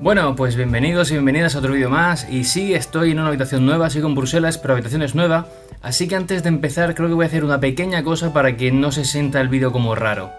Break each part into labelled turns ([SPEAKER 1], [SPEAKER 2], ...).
[SPEAKER 1] Bueno, pues bienvenidos y bienvenidas a otro vídeo más. Y sí, estoy en una habitación nueva, sigo en Bruselas, pero la habitación es nueva. Así que antes de empezar creo que voy a hacer una pequeña cosa para que no se sienta el vídeo como raro.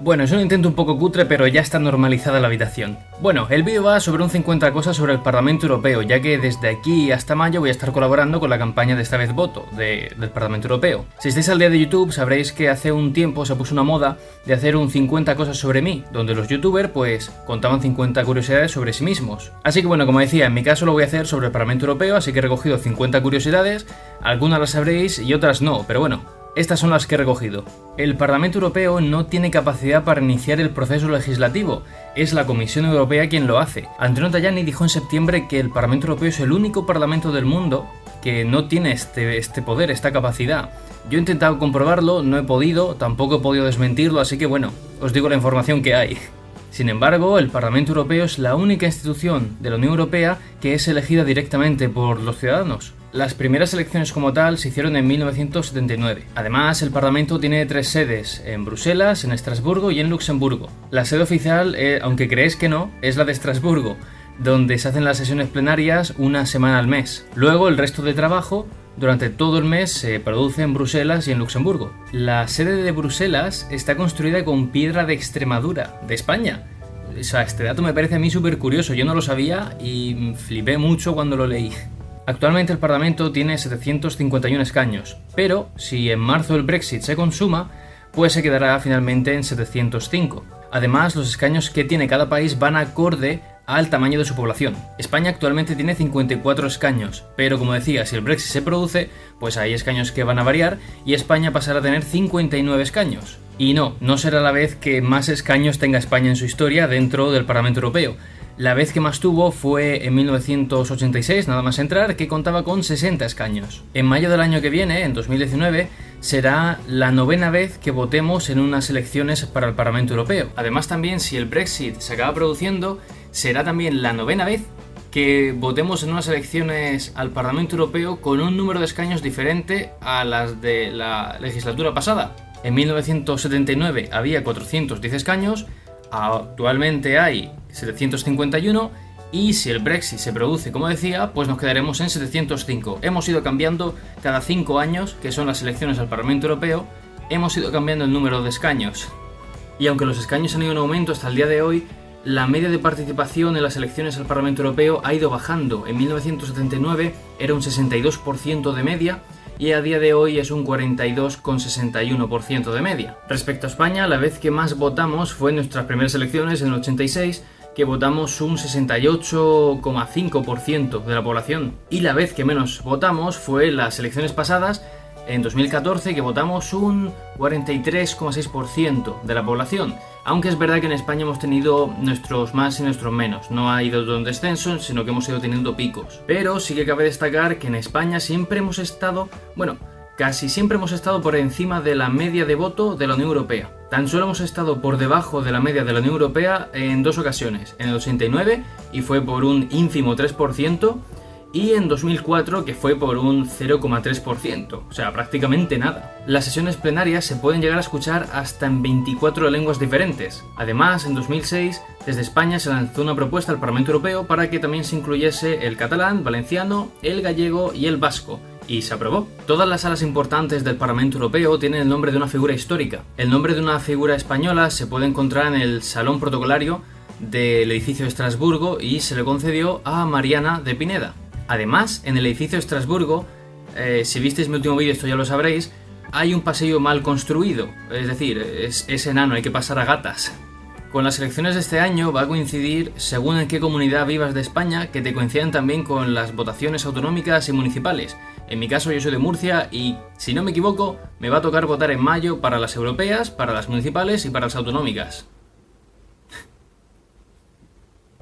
[SPEAKER 1] Bueno, es un intento un poco cutre, pero ya está normalizada la habitación. Bueno, el vídeo va sobre un 50 cosas sobre el Parlamento Europeo, ya que desde aquí hasta mayo voy a estar colaborando con la campaña de Esta vez voto del Parlamento Europeo. Si estáis al día de YouTube sabréis que hace un tiempo se puso una moda de hacer un 50 cosas sobre mí, donde los youtubers pues contaban 50 curiosidades sobre sí mismos. Así que bueno, como decía, en mi caso lo voy a hacer sobre el Parlamento Europeo, así que he recogido 50 curiosidades, algunas las sabréis y otras no, pero bueno. Estas son las que he recogido. El Parlamento Europeo no tiene capacidad para iniciar el proceso legislativo, es la Comisión Europea quien lo hace. Antonio Tajani dijo en septiembre que el Parlamento Europeo es el único parlamento del mundo que no tiene este poder, esta capacidad. Yo he intentado comprobarlo, no he podido, tampoco he podido desmentirlo, así que bueno, os digo la información que hay. Sin embargo, el Parlamento Europeo es la única institución de la Unión Europea que es elegida directamente por los ciudadanos. Las primeras elecciones como tal se hicieron en 1979. Además, el Parlamento tiene 3 sedes, en Bruselas, en Estrasburgo y en Luxemburgo. La sede oficial, aunque creéis que no, es la de Estrasburgo, donde se hacen las sesiones plenarias una semana al mes. Luego, el resto de trabajo durante todo el mes se produce en Bruselas y en Luxemburgo. La sede de Bruselas está construida con piedra de Extremadura, de España. O sea, este dato me parece a mí súper curioso, yo no lo sabía y flipé mucho cuando lo leí. Actualmente el Parlamento tiene 751 escaños, pero si en marzo el Brexit se consuma, pues se quedará finalmente en 705. Además, los escaños que tiene cada país van acorde al tamaño de su población. España actualmente tiene 54 escaños, pero como decía, si el Brexit se produce, pues hay escaños que van a variar y España pasará a tener 59 escaños. Y no será la vez que más escaños tenga España en su historia dentro del Parlamento Europeo. La vez que más tuvo fue en 1986, nada más entrar, que contaba con 60 escaños. En mayo del año que viene, en 2019, será la 9ª vez que votemos en unas elecciones para el Parlamento Europeo. Además también, si el Brexit se acaba produciendo, será también la 9ª vez que votemos en unas elecciones al Parlamento Europeo con un número de escaños diferente a las de la legislatura pasada. En 1979 había 410 escaños, actualmente hay 751 y si el Brexit se produce, como decía, pues nos quedaremos en 705. Hemos ido cambiando cada 5 años, que son las elecciones al Parlamento Europeo, hemos ido cambiando el número de escaños. Y aunque los escaños han ido en aumento hasta el día de hoy, la media de participación en las elecciones al Parlamento Europeo ha ido bajando. En 1979 era un 62% de media y a día de hoy es un 42,61% de media. Respecto a España, la vez que más votamos fue en nuestras primeras elecciones en el 86, que votamos un 68,5% de la población. Y la vez que menos votamos fue en las elecciones pasadas, en 2014, que votamos un 43,6% de la población. Aunque es verdad que en España hemos tenido nuestros más y nuestros menos. No ha ido de un descenso, sino que hemos ido teniendo picos. Pero sí que cabe destacar que en España siempre hemos estado, casi siempre hemos estado por encima de la media de voto de la Unión Europea. Tan solo hemos estado por debajo de la media de la Unión Europea en 2 ocasiones. En el 89, y fue por un ínfimo 3%, y en 2004, que fue por un 0,3%, o sea, prácticamente nada. Las sesiones plenarias se pueden llegar a escuchar hasta en 24 lenguas diferentes. Además, en 2006, desde España se lanzó una propuesta al Parlamento Europeo para que también se incluyese el catalán, valenciano, el gallego y el vasco. Y se aprobó. Todas las salas importantes del Parlamento Europeo tienen el nombre de una figura histórica. El nombre de una figura española se puede encontrar en el Salón Protocolario del edificio de Estrasburgo y se le concedió a Mariana de Pineda. Además, en el edificio de Estrasburgo, si visteis mi último vídeo esto ya lo sabréis, hay un pasillo mal construido, es decir, es enano, hay que pasar a gatas. Con las elecciones de este año va a coincidir, según en qué comunidad vivas de España, que te coincidan también con las votaciones autonómicas y municipales. En mi caso yo soy de Murcia y, si no me equivoco, me va a tocar votar en mayo para las europeas, para las municipales y para las autonómicas.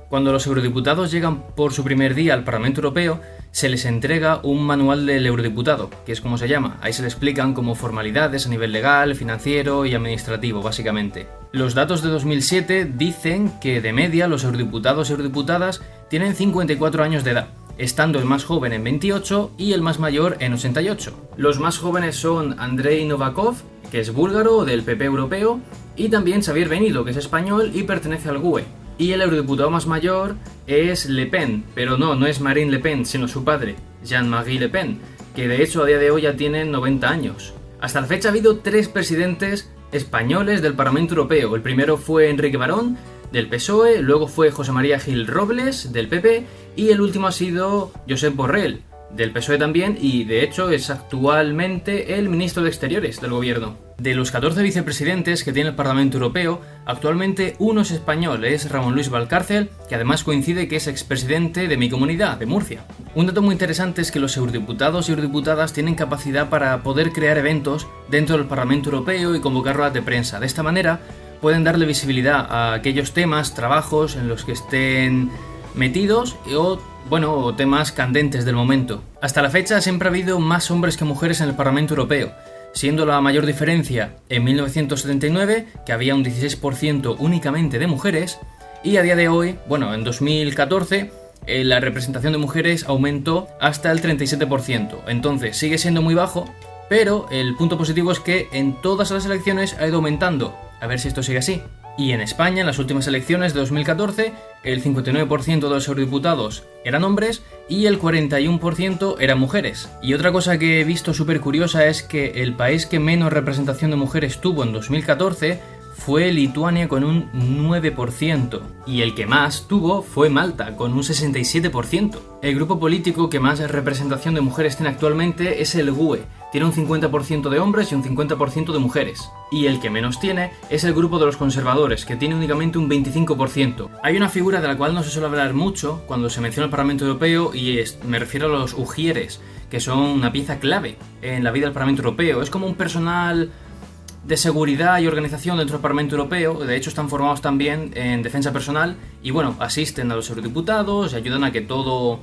[SPEAKER 1] Cuando los eurodiputados llegan por su primer día al Parlamento Europeo, se les entrega un manual del eurodiputado, que es como se llama. Ahí se le explican como formalidades a nivel legal, financiero y administrativo, básicamente. Los datos de 2007 dicen que de media los eurodiputados y eurodiputadas tienen 54 años de edad, estando el más joven en 28 y el más mayor en 88. Los más jóvenes son Andrei Novakov, que es búlgaro del PP europeo, Y también Xavier Benito, que es español y pertenece al GUE. Y el eurodiputado más mayor es Le Pen, pero no es Marine Le Pen, sino su padre, Jean-Marie Le Pen, que de hecho a día de hoy ya tiene 90 años. Hasta la fecha ha habido 3 presidentes españoles del Parlamento Europeo. El primero fue Enrique Barón, del PSOE, luego fue José María Gil Robles, del PP, y el último ha sido Josep Borrell, del PSOE también, y de hecho es actualmente el ministro de Exteriores del gobierno. De los 14 vicepresidentes que tiene el Parlamento Europeo, actualmente uno es español, es Ramón Luis Valcárcel, que además coincide que es expresidente de mi comunidad, de Murcia. Un dato muy interesante es que los eurodiputados y eurodiputadas tienen capacidad para poder crear eventos dentro del Parlamento Europeo y convocar ruedas de prensa. De esta manera pueden darle visibilidad a aquellos temas, trabajos en los que estén metidos o temas candentes del momento. Hasta la fecha siempre ha habido más hombres que mujeres en el Parlamento Europeo, siendo la mayor diferencia en 1979, que había un 16% únicamente de mujeres, y a día de hoy, en 2014, la representación de mujeres aumentó hasta el 37%. Entonces sigue siendo muy bajo, pero el punto positivo es que en todas las elecciones ha ido aumentando. A ver si esto sigue así. Y en España, en las últimas elecciones de 2014, el 59% de los eurodiputados eran hombres y el 41% eran mujeres. Y otra cosa que he visto súper curiosa es que el país que menos representación de mujeres tuvo en 2014 fue Lituania con un 9%, y el que más tuvo fue Malta con un 67%. El grupo político que más representación de mujeres tiene actualmente es el GUE, tiene un 50% de hombres y un 50% de mujeres. Y el que menos tiene es el grupo de los conservadores, que tiene únicamente un 25%. Hay una figura de la cual no se suele hablar mucho cuando se menciona el Parlamento Europeo y me refiero a los ujieres, que son una pieza clave en la vida del Parlamento Europeo. Es como un personal de seguridad y organización dentro del Parlamento Europeo. De hecho están formados también en defensa personal y asisten a los eurodiputados y ayudan a que todo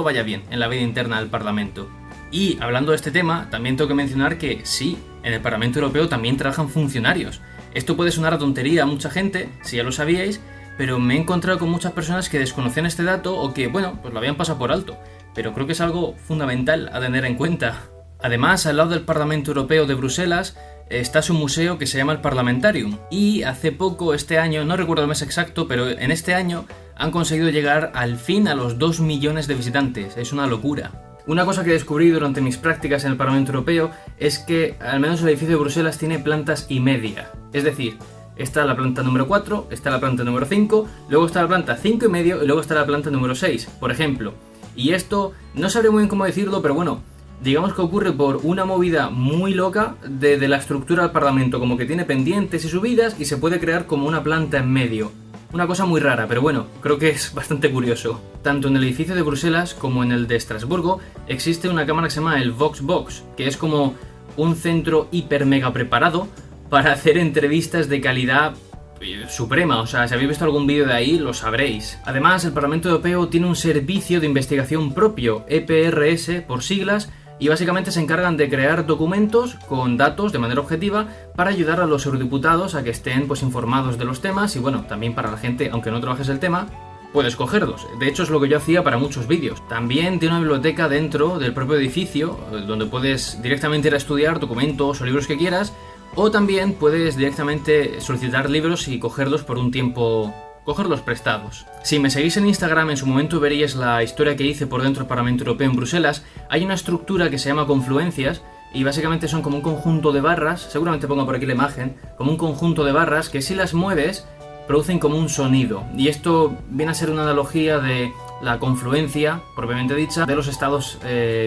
[SPEAKER 1] vaya bien en la vida interna del Parlamento. Y hablando de este tema, también tengo que mencionar que sí, en el Parlamento Europeo también trabajan funcionarios. Esto puede sonar a tontería a mucha gente, si ya lo sabíais, pero me he encontrado con muchas personas que desconocían este dato o que, lo habían pasado por alto. Pero creo que es algo fundamental a tener en cuenta. Además, al lado del Parlamento Europeo de Bruselas está su museo que se llama el Parlamentarium. Y hace poco, este año, no recuerdo el mes exacto, pero en este año han conseguido llegar al fin a los 2 millones de visitantes. Es una locura. Una cosa que descubrí durante mis prácticas en el Parlamento Europeo es que al menos el edificio de Bruselas tiene plantas y media. Es decir, está la planta número 4, está la planta número 5, luego está la planta 5 y medio y luego está la planta número 6, por ejemplo. Y esto no sabré muy bien cómo decirlo, pero digamos que ocurre por una movida muy loca de la estructura del Parlamento, como que tiene pendientes y subidas y se puede crear como una planta en medio. Una cosa muy rara, pero creo que es bastante curioso. Tanto en el edificio de Bruselas como en el de Estrasburgo existe una cámara que se llama el Vox Box, que es como un centro hiper mega preparado para hacer entrevistas de calidad suprema. O sea, si habéis visto algún vídeo de ahí, lo sabréis. Además, el Parlamento Europeo tiene un servicio de investigación propio, EPRS por siglas, y básicamente se encargan de crear documentos con datos de manera objetiva para ayudar a los eurodiputados a que estén informados de los temas y también para la gente, aunque no trabajes el tema, puedes cogerlos. De hecho es lo que yo hacía para muchos vídeos. También tiene una biblioteca dentro del propio edificio donde puedes directamente ir a estudiar documentos o libros que quieras, o también puedes directamente solicitar libros y cogerlos por un tiempo, cogerlos prestados. Si me seguís en Instagram, en su momento veríais la historia que hice por dentro del Parlamento Europeo en Bruselas. Hay una estructura que se llama confluencias y básicamente son como un conjunto de barras, seguramente pongo por aquí la imagen, como un conjunto de barras que si las mueves producen como un sonido. Y esto viene a ser una analogía de la confluencia, propiamente dicha, de los estados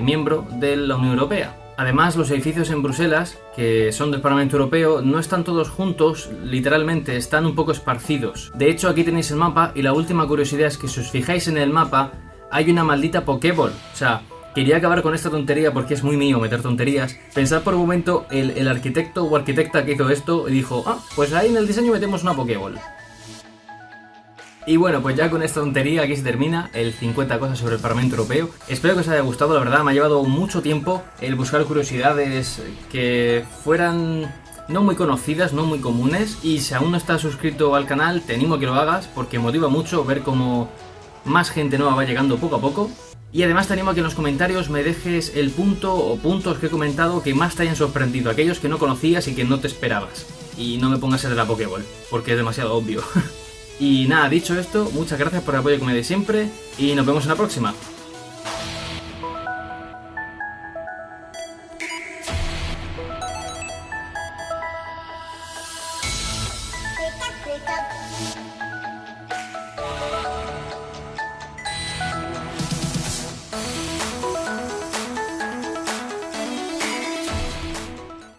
[SPEAKER 1] miembros de la Unión Europea. Además, los edificios en Bruselas, que son del Parlamento Europeo, no están todos juntos, literalmente, están un poco esparcidos. De hecho, aquí tenéis el mapa y la última curiosidad es que si os fijáis en el mapa, hay una maldita Pokéball. O sea, quería acabar con esta tontería porque es muy mío meter tonterías. Pensad por un momento el arquitecto o arquitecta que hizo esto y dijo, pues ahí en el diseño metemos una Pokéball. Y pues ya con esta tontería aquí se termina el 50 cosas sobre el Parlamento Europeo. Espero que os haya gustado, la verdad me ha llevado mucho tiempo el buscar curiosidades que fueran no muy conocidas, no muy comunes. Y si aún no estás suscrito al canal, te animo a que lo hagas porque motiva mucho ver cómo más gente nueva va llegando poco a poco. Y además te animo a que en los comentarios me dejes el punto o puntos que he comentado que más te hayan sorprendido, aquellos que no conocías y que no te esperabas. Y no me pongas el de la Pokéball, porque es demasiado obvio. Y nada, dicho esto, muchas gracias por el apoyo que me deis siempre y nos vemos en la próxima.
[SPEAKER 2] Wake up, wake up.